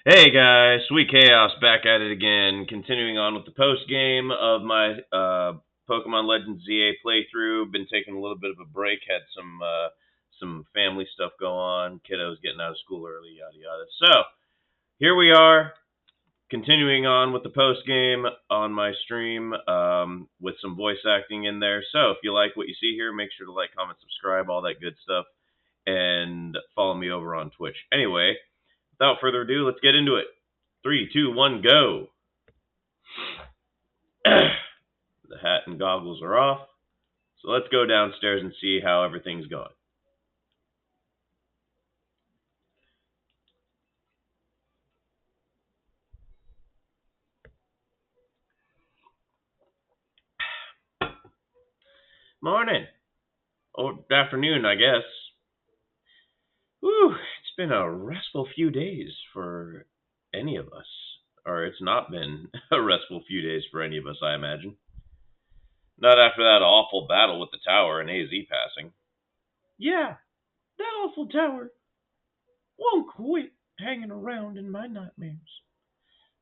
Hey guys, SweetChaos back at it again, continuing on with the post game of my Pokemon Legends Z-A playthrough. Been taking a little bit of a break, had some family stuff go on, kiddos getting out of school early, yada yada. So here we are, continuing on with the post game on my stream with some voice acting in there. So if you like what you see here, make sure to like, comment, subscribe, all that good stuff, and follow me over on Twitch. Anyway, without further ado, let's get into it. 3, 2, 1, go. The hat and goggles are off. So let's go downstairs and see how everything's going. Morning. Or afternoon, I guess. Whew, it's been a restful few days for any of us. Or it's not been a restful few days for any of us, I imagine. Not after that awful battle with the tower and AZ passing. Yeah, that awful tower won't quit hanging around in my nightmares.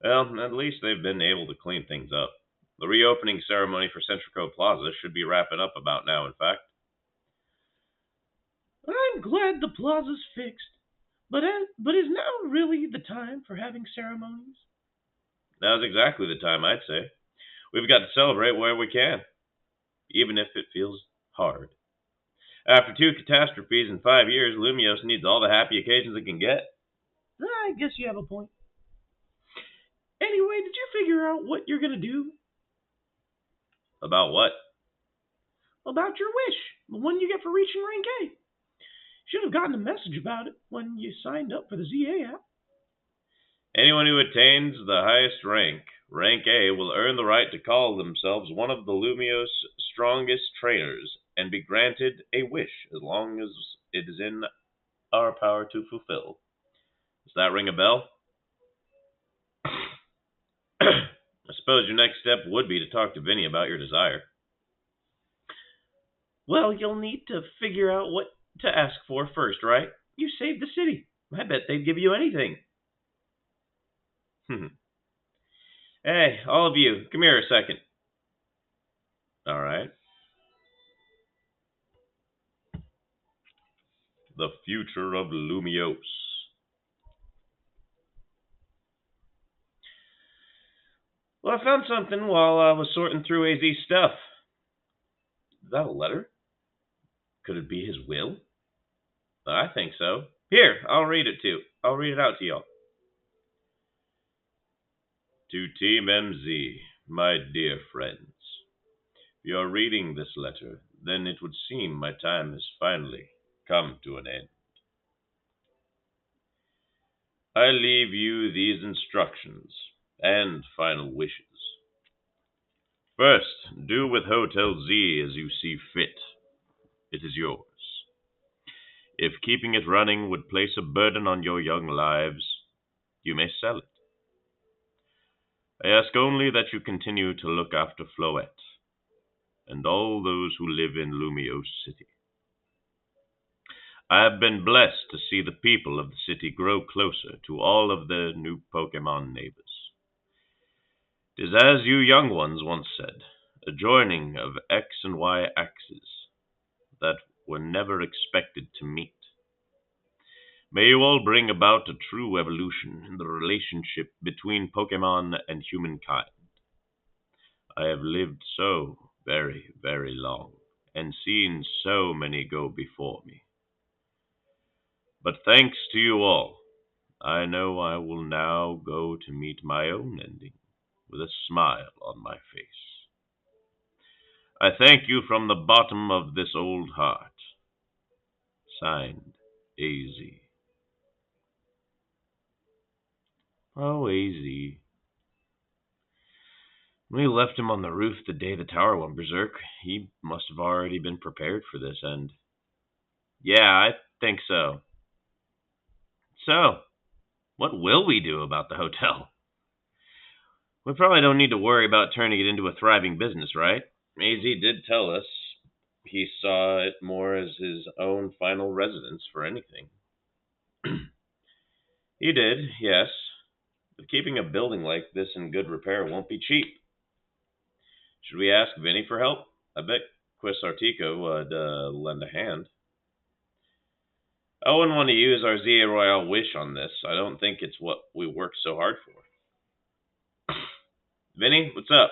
Well, at least they've been able to clean things up. The reopening ceremony for Centrico Plaza should be wrapping up about now, in fact. I'm glad the plaza's fixed, but is now really the time for having ceremonies? Now's exactly the time, I'd say. We've got to celebrate where we can, even if it feels hard. After 2 catastrophes in 5 years, Lumios needs all the happy occasions it can get. I guess you have a point. Anyway, did you figure out what you're gonna do? About what? About your wish, the one you get for reaching rank A. Should have gotten a message about it when you signed up for the ZA app. Anyone who attains the highest rank, rank A, will earn the right to call themselves one of the Lumios' strongest trainers and be granted a wish as long as it is in our power to fulfill. Does that ring a bell? I suppose your next step would be to talk to Vinny about your desire. Well, you'll need to figure out what to ask for first, right? You saved the city. I bet they'd give you anything. Hey, all of you, come here a second. All right. The future of Lumios. Well, I found something while I was sorting through AZ's stuff. Is that a letter? Could it be his will? I think so. Here, I'll read it out to y'all. To Team MZ, my dear friends. If you're reading this letter, then it would seem my time has finally come to an end. I leave you these instructions and final wishes. First, do with Hotel Z as you see fit. It is yours. If keeping it running would place a burden on your young lives, you may sell it. I ask only that you continue to look after Floette and all those who live in Lumios City. I have been blessed to see the people of the city grow closer to all of their new Pokémon neighbors. It is as you young ones once said, a joining of X and Y axes that were never expected to meet. May you all bring about a true evolution in the relationship between Pokémon and humankind. I have lived so very, very long and seen so many go before me. But thanks to you all, I know I will now go to meet my own ending with a smile on my face. I thank you from the bottom of this old heart. Signed, AZ. Oh, AZ. We left him on the roof the day the tower went berserk. He must have already been prepared for this end. Yeah, I think so. So, what will we do about the hotel? We probably don't need to worry about turning it into a thriving business, right? AZ did tell us he saw it more as his own final residence for anything. He did, yes. but keeping a building like this in good repair won't be cheap. Should we ask Vinny for help? I bet Quisartico would lend a hand. I wouldn't want to use our Z-A Royale wish on this. I don't think it's what we worked so hard for. Vinny, what's up?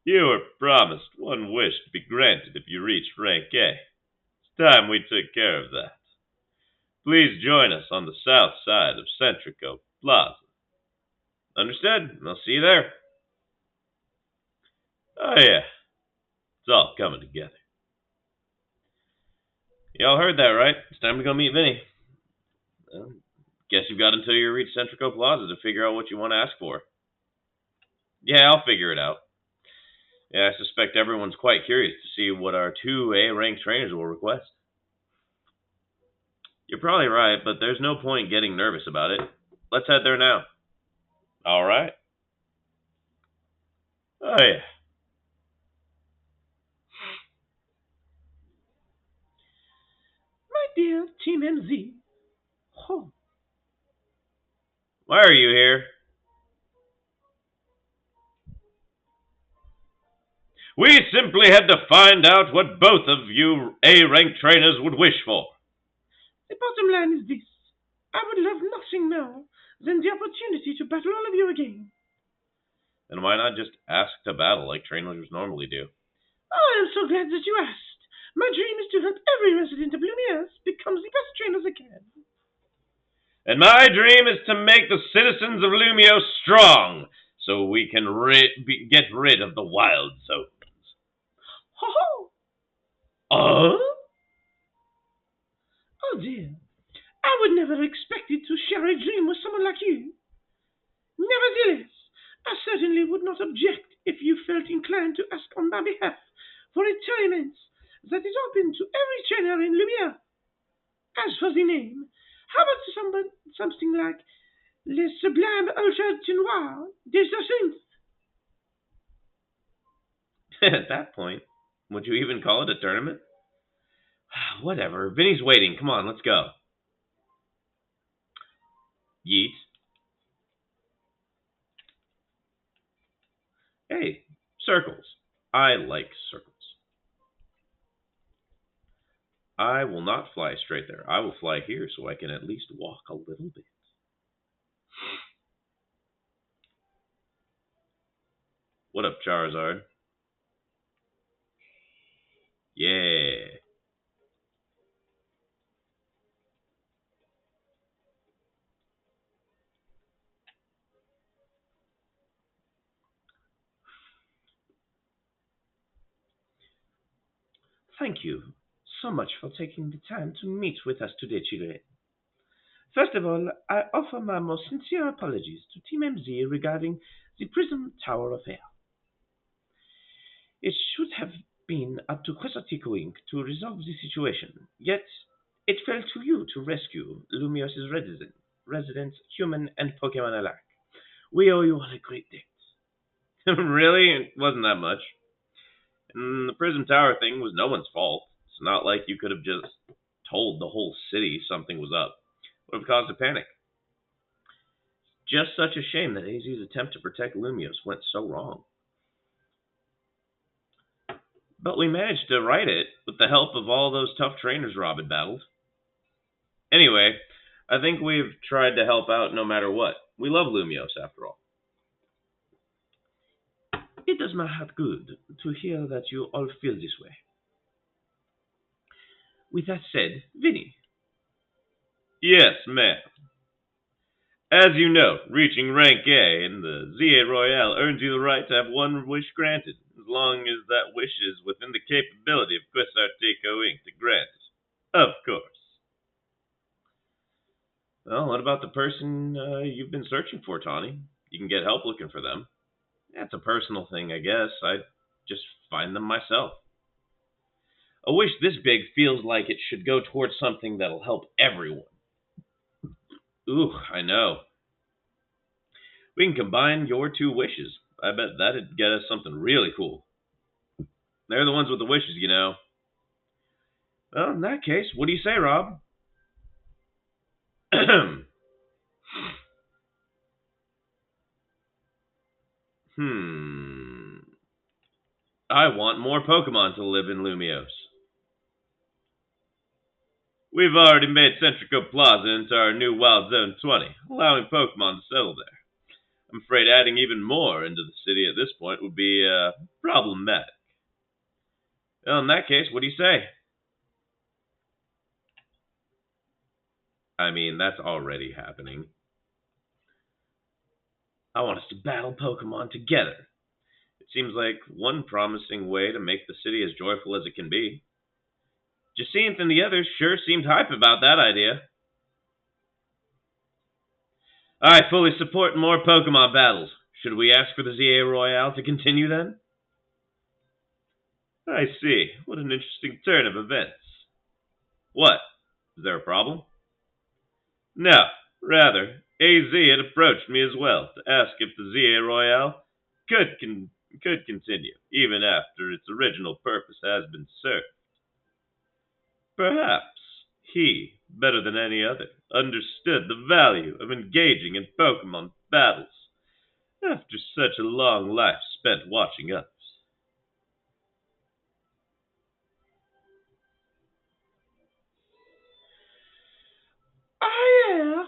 You were promised one wish to be granted if you reached rank A. It's time we took care of that. Please join us on the south side of Centrico Plaza. Understood? I'll see you there. Oh yeah, it's all coming together. Y'all heard that, right? It's time to go meet Vinny. Well, guess you've got until you reach Centrico Plaza to figure out what you want to ask for. Yeah, I'll figure it out. Yeah, I suspect everyone's quite curious to see what our 2A ranked trainers will request. You're probably right, but there's no point getting nervous about it. Let's head there now. All right. Oh yeah. My dear Team MZ. Oh, Why are you here? We simply had to find out what both of you A-ranked trainers would wish for. the bottom line is this. I would love nothing more than the opportunity to battle all of you again. Then why not just ask to battle like trainers normally do? Oh, I am so glad that you asked. My dream is to help every resident of Lumiere become the best trainers they can. And my dream is to make the citizens of Lumio strong, so we can get rid of the wild zones. Ho ho! Oh? Oh dear. I would never have expected to share a dream with someone like you. Nevertheless, I certainly would not object if you felt inclined to ask on my behalf for a tournament that is open to every trainer in Lumiere. As for the name, how about something like Le Sublime Ultra Noir des Assassins? At that point, would you even call it a tournament? Whatever. Vinny's waiting. Come on, let's go. Yeet. Hey, circles. I like circles. I will not fly straight there. I will fly here so I can at least walk a little bit. What up, Charizard? Yeah. Thank you so much for taking the time to meet with us today, children. First of all, I offer my most sincere apologies to Team MZ regarding the Prism Tower affair. It should have been up to Quasartico Inc. to resolve the situation, yet it fell to you to rescue Lumios's residents, human and Pokemon alike. We owe you all a great debt. Really? It wasn't that much. And the Prism Tower thing was no one's fault. It's not like you could have just told the whole city something was up. It would have caused a panic. Just such a shame that AZ's attempt to protect Lumios went so wrong. But we managed to right it with the help of all those tough trainers Rob had battled. Anyway, I think we've tried to help out no matter what. We love Lumios, after all. It does my heart good to hear that you all feel this way. With that said, Vinny. Yes, ma'am. As you know, reaching rank A in the Z-A Royale earns you the right to have one wish granted, as long as that wish is within the capability of Quisartico Inc. to grant it. Of course. Well, what about the person you've been searching for, Tawny? You can get help looking for them. That's a personal thing, I guess. I'd just find them myself. A wish this big feels like it should go towards something that'll help everyone. Ooh, I know. We can combine your two wishes. I bet that'd get us something really cool. They're the ones with the wishes, you know. Well, in that case, what do you say, Rob? Hmm. I want more Pokemon to live in Lumios. We've already made Centrico Plaza into our new Wild Zone 20, allowing Pokemon to settle there. I'm afraid adding even more into the city at this point would be problematic. Well, in that case, what do you say? I mean, that's already happening. I want us to battle Pokemon together. It seems like one promising way to make the city as joyful as it can be. Jacinth and the others sure seemed hype about that idea. I fully support more Pokemon battles. Should we ask for the Z-A Royale to continue then? I see. What an interesting turn of events. What? Is there a problem? No. Rather, AZ had approached me as well to ask if the Z-A Royale could continue, even after its original purpose has been served. Perhaps he, better than any other, understood the value of engaging in Pokemon battles after such a long life spent watching others. Ah, yeah.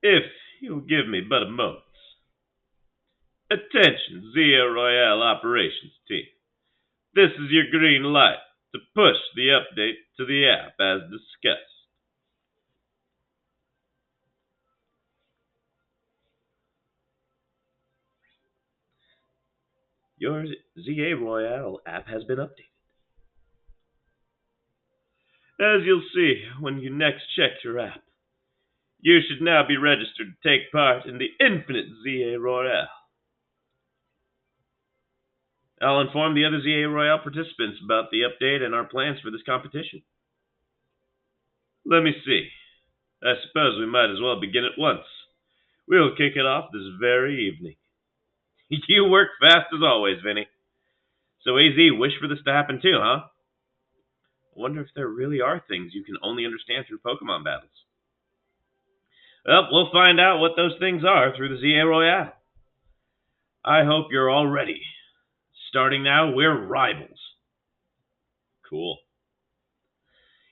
If you'll give me but a moment. Attention, Z-A Royale Operations Team. This is your green light to push the update to the app as discussed. Your Z-A Royale app has been updated. As you'll see when you next check your app, you should now be registered to take part in the Infinite Z-A Royale. I'll inform the other Z-A Royale participants about the update and our plans for this competition. Let me see. I suppose we might as well begin at once. We'll kick it off this very evening. You work fast as always, Vinny. So AZ, wish for this to happen too, huh? I wonder if there really are things you can only understand through Pokemon battles. Well, we'll find out what those things are through the Z-A Royale. I hope you're all ready. Starting now, we're rivals. Cool.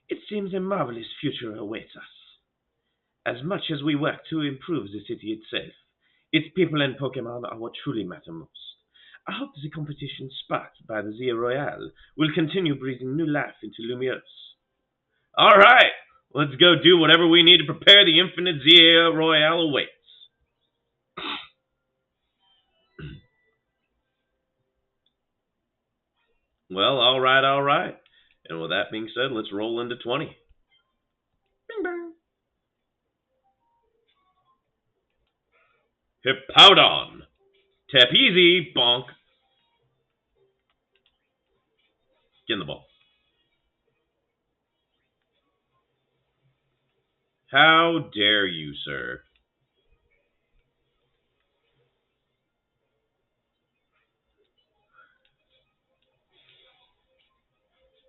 It seems a marvelous future awaits us. As much as we work to improve the city itself, its people and Pokemon are what truly matter most. I hope the competition sparked by the Z Royale will continue breathing new life into Lumiose. All right, let's go do whatever we need to prepare the Infinite Z-A Royale awaits. Well, all right, all right. And with that being said, let's roll into 20. Bing bang. Hippowdon. Tap easy, bonk. Get in the ball. How dare you, sir?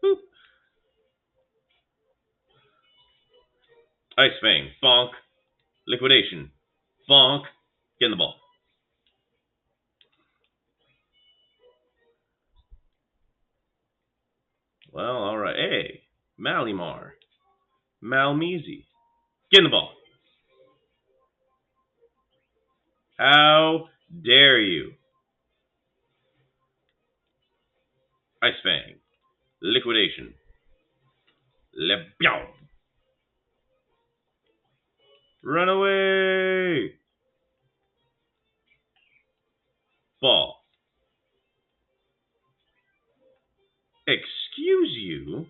Boop. Ice Fang. Bonk. Liquidation. Bonk. Get in the ball. Well, all right. Hey, Malimar. Malmeasy. Get in the ball. How dare you? Ice Fang. Liquidation. Lebyow. Run away. Ball. Excuse you?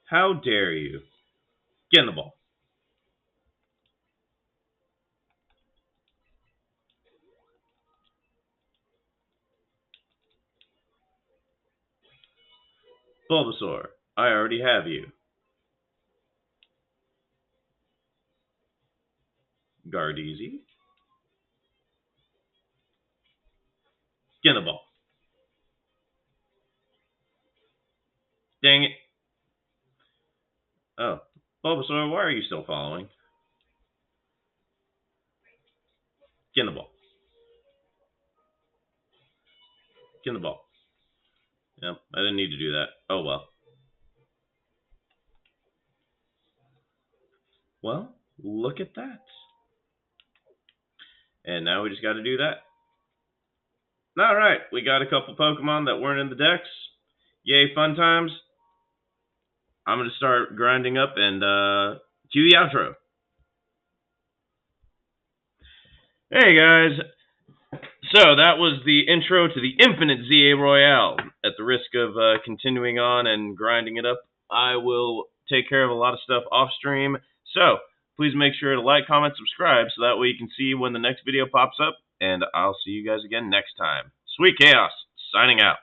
How dare you? Get in the ball. Bulbasaur. I already have you. Gardeezy. Get in the ball. Dang it. Oh, Bulbasaur, why are you still following? Get in the ball. Get in the ball. Yep, I didn't need to do that. Oh well. Well, look at that. And now we just got to do that. All right, we got a couple Pokemon that weren't in the decks. Yay, fun times. I'm going to start grinding up and cue the outro. Hey guys, so that was the intro to the infinite Z-A Royale. At the risk of continuing on and grinding it up, I will take care of a lot of stuff off stream. So please make sure to like, comment, subscribe, so that way you can see when the next video pops up. And I'll see you guys again next time. SweetChaos, signing out.